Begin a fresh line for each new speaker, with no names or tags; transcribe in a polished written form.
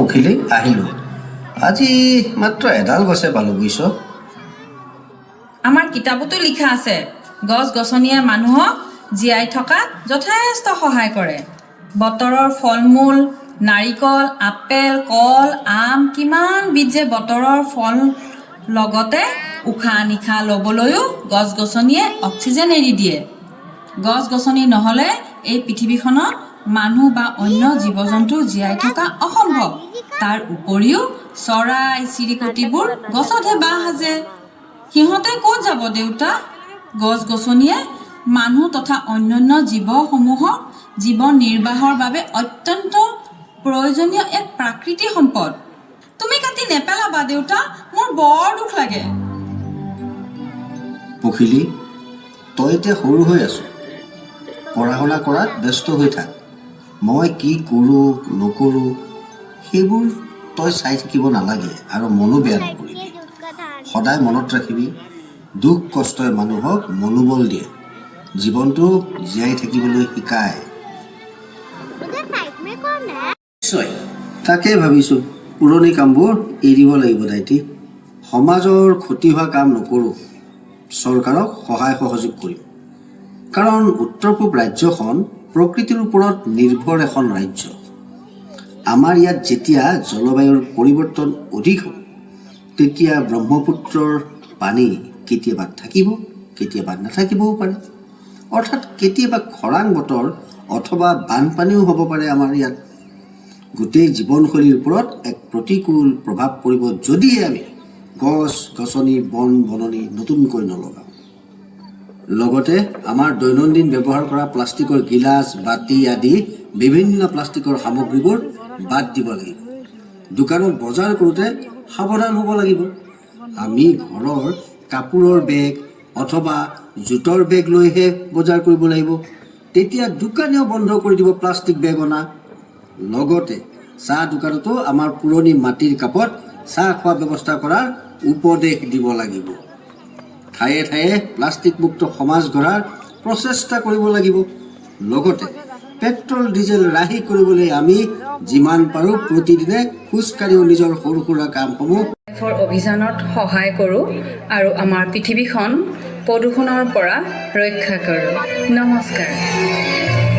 পখিলি আহিলোঁ আজি মাত্ৰ এডাল গছে পালোঁ বুজিছ
আমাৰ কিতাপতো লিখা আছে গছ গছনিয়ে মানুহক জীয়াই থকাত যথেষ্ট সহায় কৰে বতৰৰ ফল মূল নাৰিকল আপেল কল আম কিমান বিধ যে বতৰৰ ফল লগতে উশাহ নিশাহ ল'বলৈও গছ গছনিয়ে অক্সিজেন এৰি দিয়ে গছ গছনি নহ'লে এই পৃথিৱীখনত মানুহ বা অন্য জীৱ জন্তু জীয়াই থকা অসম্ভৱ তাৰ উপৰিও চৰাই চিৰিকটিবোৰ গছতহে বাহ সাজে সিহঁতে ক'ত যাব দেউতা গছ গছনিয়ে মানুহ তথা অন্যান্য জীৱসমূহক জীৱন নিৰ্বাহৰ বাবে অত্যন্ত প্ৰয়োজনীয় এক প্ৰাকৃতিক সম্পদ তুমি কাটি নেপেলাবা দেউতা মোৰ বৰ দুখ লাগে
পখিলি তই এতিয়া সৰু হৈ আছ পঢ়া শুনা কৰাত ব্যস্ত হৈ থাক মই কি কৰোঁ নকৰোঁ সেইবোৰ তই চাই থাকিব নালাগে আৰু মনো বেয়া নকৰিবি সদায় মনত ৰাখিবি দুখ কষ্টই মানুহক মনোবল দিয়ে জীৱনটো জীয়াই থাকিবলৈ শিকায় নিশ্চয় তাকে ভাবিছোঁ পুৰণি কামবোৰ এৰিব লাগিব দাইটি সমাজৰ ক্ষতি হোৱা কাম নকৰোঁ চৰকাৰক সহায় সহযোগ কৰিম কাৰণ উত্তৰ পূব ৰাজ্যখন প্ৰকৃতিৰ ওপৰত নিৰ্ভৰ এখন ৰাজ্য আমাৰ ইয়াত যেতিয়া জলবায়ুৰ পৰিৱৰ্তন অধিক হ'ব তেতিয়া ব্ৰহ্মপুত্ৰৰ পানী কেতিয়াবা থাকিব কেতিয়াবা নাথাকিবও পাৰে অৰ্থাৎ কেতিয়াবা খৰাং বতৰ অথবা বানপানীও হ'ব পাৰে আমাৰ ইয়াত গোটেই জীৱনশৈলীৰ ওপৰত এক প্ৰতিকূল প্ৰভাৱ পৰিব যদিহে আমি গছ গছনি বন বননি নতুনকৈ নলগাওঁ লগতে আমাৰ দৈনন্দিন ব্যৱহাৰ কৰা প্লাষ্টিকৰ গিলাচ বাতি আদি বিভিন্ন প্লাষ্টিকৰ সামগ্ৰীবোৰ বাদ দিব লাগিব দোকানত বজাৰ কৰোঁতে সাৱধান হ'ব লাগিব আমি ঘৰৰ কাপোৰৰ বেগ অথবা জোতৰ বেগ লৈহে বজাৰ কৰিব লাগিব তেতিয়া দোকানেও বন্ধ কৰি দিব প্লাষ্টিক বেগ অনা লগতে চাহ দোকানতো আমাৰ পুৰণি মাটিৰ কাপত চাহ খোৱা ব্যৱস্থা কৰাৰ উপদেশ দিব লাগিব ঠায়ে ঠায়ে প্লাষ্টিক মুক্ত সমাজ গঢ়াৰ প্ৰচেষ্টা কৰিব লাগিব লগতে পেট্ৰল ডিজেল ৰাহি কৰিবলৈ আমি যিমান পাৰোঁ প্ৰতিদিনে খোজকাঢ়িও নিজৰ সৰু সুৰা কামসমূহ
অভিযানত সহায় কৰোঁ আৰু আমাৰ পৃথিৱীখন প্ৰদূষণৰ পৰা ৰক্ষা কৰোঁ নমস্কাৰ